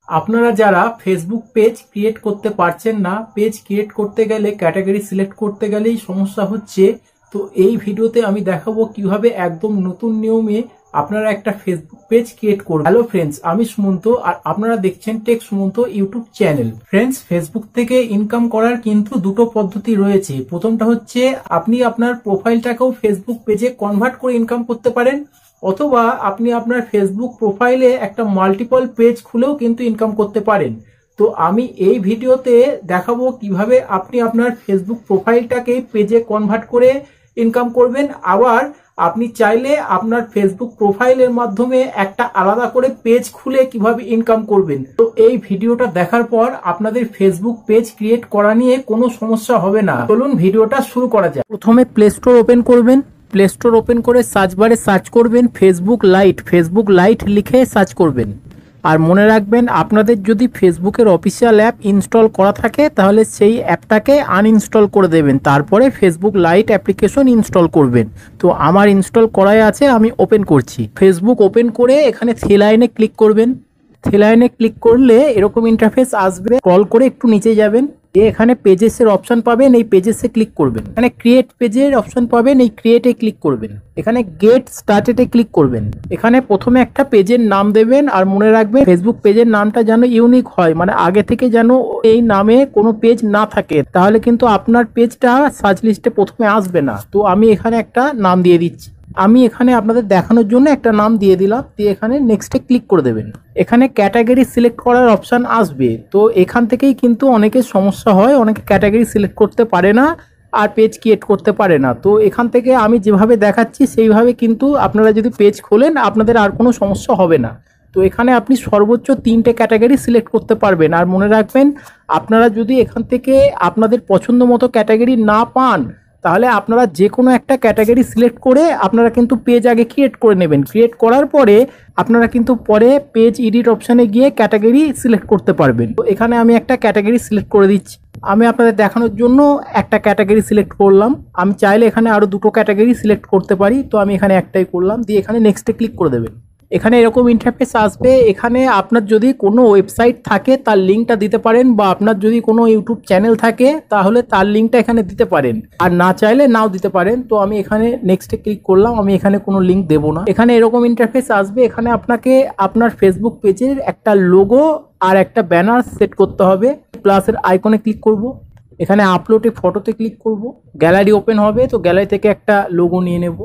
আপনারা যারা Facebook page create করতে পারছেন না, পেজ ক্রিয়েট করতে গেলে ক্যাটাগরি সিলেক্ট করতে গেলেই সমস্যা হচ্ছে, তো এই ভিডিওতে আমি দেখাবো কিভাবে একদম নতুন নিয়মে আপনারা একটা ফেসবুক পেজ ক্রিয়েট করবেন। হ্যালো ফ্রেন্ডস, আমি সুমন্ত আর আপনারা দেখছেন tech Sumanta YouTube channel. Friends, Facebook থেকে ইনকাম করার কিন্তু দুটো পদ্ধতি রয়েছে। প্রথমটা হচ্ছে আপনি আপনার প্রোফাইলটাকেও ফেসবুক পেজে কনভার্ট করে ইনকাম করতে পারেন, অথবা আপনি আপনার ফেসবুক প্রোফাইলে একটা মাল্টিপল পেজ খুলেও কিন্তু ইনকাম করতে পারেন। তো আমি এই ভিডিওতে দেখাবো কিভাবে আপনি আপনার ফেসবুক প্রোফাইলটাকে পেজে কনভার্ট করে ইনকাম করবেন। আবার আপনি চাইলে আপনার ফেসবুক প্রোফাইলের মাধ্যমে একটা আলাদা করে পেজ খুলে কিভাবে ইনকাম করবেন। তো এই ভিডিওটা দেখার পর আপনাদের ফেসবুক পেজ ক্রিয়েট করা নিয়ে কোনো সমস্যা হবে না। চলুন ভিডিওটা শুরু করা যাক। প্রথমে প্লে স্টোর ওপেন করবেন। প্লে স্টোর ওপেন করে সার্চ বারে সার্চ করবেন ফেসবুক লাইট লিখে সার্চ করবেন। আর মনে রাখবেন, আপনাদের যদি ফেসবুকের অফিসিয়াল অ্যাপ ইনস্টল করা থাকে তাহলে সেই অ্যাপটাকে আনইনস্টল করে দেবেন, তারপরে ফেসবুক লাইট অ্যাপ্লিকেশন ইনস্টল করবেন। তো আমার ইনস্টল করাই আছে, আমি ওপেন করছি। ফেসবুক ওপেন করে এখানে থ্রি লাইনে ক্লিক করবেন। থ্রি লাইনে ক্লিক করলে এরকম ইন্টারফেস আসবে। স্ক্রল করে একটু নিচে যাবেন, এখানে পেজেসের অপশন পাবেন, এই পেজেসে ক্লিক করবেন। এখানে ক্রিয়েট পেজের অপশন পাবেন, এই ক্রিয়েটে ক্লিক করবেন। এখানে গেট স্টার্টেডে ক্লিক করবেন। এখানে প্রথমে একটা পেজের নাম দেবেন, আর মনে রাখবেন ফেসবুক পেজের নামটা যেন ইউনিক হয়, মানে আগে থেকে যেন এই নামে কোনো পেজ না থাকে, তাহলে কিন্তু আপনার পেজটা সার্চ লিস্টে প্রথমে আসবে না। তো আমি এখানে একটা নাম দিয়ে দিচ্ছি। আমি এখানে আপনাদের দেখানোর জন্য একটা নাম দিয়ে দিলাম, দিয়ে এখানে নেক্সটে ক্লিক করে দেবেন। এখানে ক্যাটাগরি সিলেক্ট করার অপশান আসবে। তো এখান থেকেই কিন্তু অনেকের সমস্যা হয়, অনেকে ক্যাটাগরি সিলেক্ট করতে পারে না আর পেজ ক্রিয়েট করতে পারে না। তো এখান থেকে আমি যেভাবে দেখাচ্ছি সেইভাবে কিন্তু আপনারা যদি পেজ খোলেন আপনাদের আর কোনো সমস্যা হবে না। তো এখানে আপনি সর্বোচ্চ 3টে ক্যাটাগরি সিলেক্ট করতে পারবেন। আর মনে রাখবেন, আপনারা যদি এখান থেকে আপনাদের পছন্দ মতো ক্যাটাগরি না পান তাহলে আপনারা যে কোনো একটা ক্যাটাগরি সিলেক্ট করে আপনারা কিন্তু পেজ আগে ক্রিয়েট করে নেবেন। ক্রিয়েট করার পরে আপনারা কিন্তু পরে পেজ এডিট অপশানে গিয়ে ক্যাটাগরি সিলেক্ট করতে পারবেন। তো এখানে আমি একটা ক্যাটাগরি সিলেক্ট করে দিচ্ছি। আমি আপনাদের দেখানোর জন্য একটা ক্যাটাগরি সিলেক্ট করলাম। আমি চাইলে এখানে আরও দুটো ক্যাটাগরি সিলেক্ট করতে পারি, তো আমি এখানে একটাই করলাম, দিয়ে এখানে নেক্সটে ক্লিক করে দেবেন। এখানে এরকম ইন্টারফেস আসবে। এখানে আপনার যদি কোনো ওয়েবসাইট থাকে তার লিঙ্কটা দিতে পারেন, বা আপনার যদি কোনো ইউটিউব চ্যানেল থাকে তাহলে তার লিঙ্কটা এখানে দিতে পারেন, আর না চাইলে নাও দিতে পারেন। তো আমি এখানে নেক্সটে ক্লিক করলাম, আমি এখানে কোনো লিঙ্ক দেবো না। এখানে এরকম ইন্টারফেস আসবে। এখানে আপনাকে আপনার ফেসবুক পেজের একটা লোগো আর একটা ব্যানার সেট করতে হবে। প্লাসের আইকনে ক্লিক করব, এখানে আপলোডে ফটোতে ক্লিক করব, গ্যালারি ওপেন হবে। তো গ্যালারি থেকে একটা লোগো নিয়ে নেব।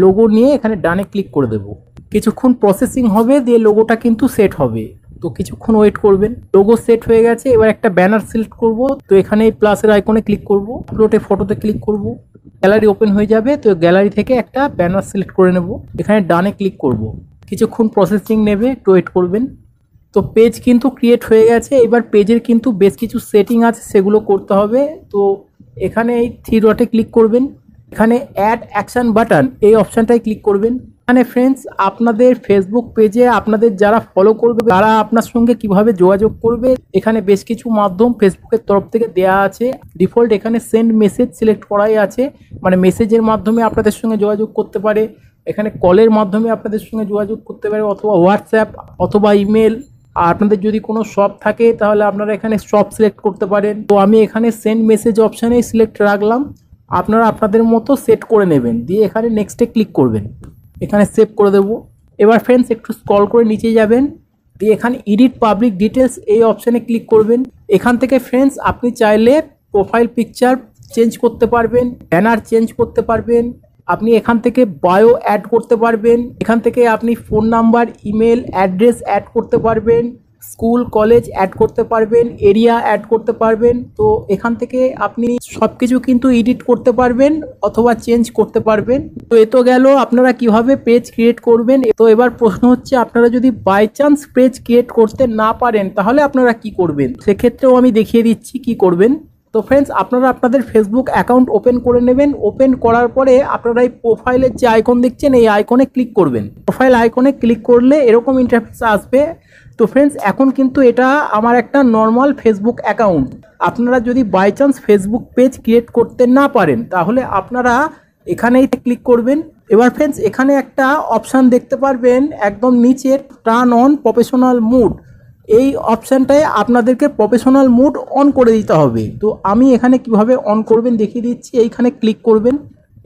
লোগো নিয়ে এখানে ডানে ক্লিক করে দেবো। কিছুক্ষণ প্রসেসিং হবে, দিয়ে লোগোটা কিন্তু সেট হবে। তো কিছুক্ষণ ওয়েট করবেন। লোগো সেট হয়ে গেছে, এবার একটা ব্যানার সিলেক্ট করব। তো এখানে এই প্লাসের আইকনে ক্লিক করব, আপলোডে ফটোতে ক্লিক করব, গ্যালারি ওপেন হয়ে যাবে। তো গ্যালারি থেকে একটা ব্যানার সিলেক্ট করে নেব, এখানে ডানে ক্লিক করব। কিছুক্ষণ প্রসেসিং নেবে, একটু ওয়েট করবেন। তো পেজ কিন্তু ক্রিয়েট হয়ে গেছে। এবার পেজের কিন্তু বেশ কিছু সেটিং আছে, সেগুলো করতে হবে। তো এখানে এই থ্রি ডটে ক্লিক করবেন, এখানে অ্যাড অ্যাকশন বাটন এই অপশানটায় ক্লিক করবেন। এখানে ফ্রেন্ডস, আপনাদের ফেসবুক পেজে আপনাদের যারা ফলো করবে তারা আপনার সঙ্গে কিভাবে যোগাযোগ করবে, এখানে বেশ কিছু মাধ্যম ফেসবুকের তরফ থেকে দেয়া আছে। ডিফল্ট এখানে সেন্ড মেসেজ সিলেক্ট করাই আছে, মানে মেসেজের মাধ্যমে আপনাদের সঙ্গে যোগাযোগ করতে পারে। এখানে কলের মাধ্যমে আপনাদের সঙ্গে যোগাযোগ করতে পারে, অথবা হোয়াটসঅ্যাপ অথবা ইমেল। আর আপনাদের যদি কোনো শপ থাকে তাহলে আপনারা এখানে শপ সিলেক্ট করতে পারেন। তো আমি এখানে সেন্ড মেসেজ অপশানেই সিলেক্ট রাখলাম। আপনারা আপনাদের মতো সেট করে নেবেন, দিয়ে এখানে নেক্সটে ক্লিক করবেন। এখানে সেভ করে দেবো। এবার ফ্রেন্ডস একটু স্ক্রল করে নিচে যাবেন, দিয়ে এখানে এডিট পাবলিক ডিটেলস এই অপশানে ক্লিক করবেন। এখান থেকে ফ্রেন্ডস আপনি চাইলে প্রোফাইল পিকচার চেঞ্জ করতে পারবেন, ব্যানার চেঞ্জ করতে পারবেন, আপনি এখান থেকে বায়ো অ্যাড করতে পারবেন, এখান থেকে আপনি phone number, email address add করতে পারবেন, স্কুল কলেজ অ্যাড করতে পারবেন, এরিয়া অ্যাড করতে পারবেন। তো এখান থেকে আপনি সব কিছু কিন্তু এডিট করতে পারবেন অথবা চেঞ্জ করতে পারবেন। তো এ তো গেল আপনারা কিভাবে পেজ ক্রিয়েট করবেন। তো এবার প্রশ্ন হচ্ছে, আপনারা যদি বাই চান্স পেজ ক্রিয়েট করতে না পারেন তাহলে আপনারা কি করবেন, সেক্ষেত্রেও আমি দেখিয়ে দিচ্ছি কি করবেন। তো ফ্রেন্ডস, আপনারা আপনাদের ফেসবুক অ্যাকাউন্ট ওপেন করে নেবেন। ওপেন করার পরে আপনারা এই প্রোফাইলের যে আইকন দেখছেন এই আইকনে ক্লিক করবেন। প্রোফাইল আইকনে ক্লিক করলে এরকম ইন্টারফেস আসবে। তো ফ্রেন্ডস, এখন কিন্তু এটা আমার একটা নর্মাল ফেসবুক অ্যাকাউন্ট। আপনারা যদি by chance Facebook page create করতে না পারেন তাহলে আপনারা এখানেই ক্লিক করবেন। এবার ফ্রেন্ডস, এখানে একটা অপশান দেখতে পারবেন একদম নিচে, টার্ন অন প্রফেশনাল মুড। এই অপশানটায় আপনাদেরকে প্রফেশনাল মোড অন করে দিতে হবে। তো আমি এখানে কিভাবে অন করবেন দেখিয়ে দিচ্ছি। এইখানে ক্লিক করবেন,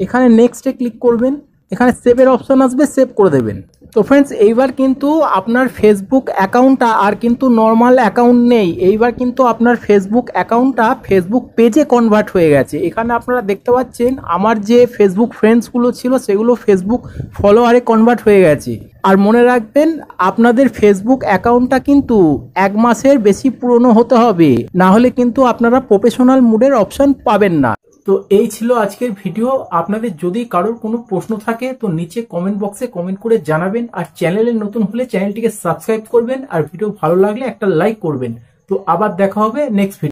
এখানে নেক্সটে ক্লিক করবেন, এখানে সেভের অপশান আসবে, সেভ করে দেবেন। তো ফ্রেন্ডস, এইবার কিন্তু আপনার ফেসবুক অ্যাকাউন্টটা আর কিন্তু নর্মাল অ্যাকাউন্ট নেই, এইবার কিন্তু আপনার ফেসবুক অ্যাকাউন্টটা ফেসবুক পেজে কনভার্ট হয়ে গেছে। এখানে আপনারা দেখতে পাচ্ছেন আমার যে ফেসবুক ফ্রেন্ডসগুলো ছিল সেগুলো ফেসবুক ফলোয়ারে কনভার্ট হয়ে গেছে। আর মনে রাখবেন, আপনাদের ফেসবুক অ্যাকাউন্টটা কিন্তু 1 মাসের বেশি পুরনো হতে হবে, না হলে কিন্তু আপনারা প্রফেশনাল মোডের অপশান পাবেন না। তো এই ছিল আজকের ভিডিও। আপনাদের যদি কারোর কোনো প্রশ্ন থাকে তো নিচে কমেন্ট বক্সে কমেন্ট করে জানাবেন। আর চ্যানেলে নতুন হলে চ্যানেলটিকে সাবস্ক্রাইব করবেন, আর ভিডিও ভালো লাগলে একটা লাইক করবেন। তো আবার দেখা হবে নেক্সট ভিডিও।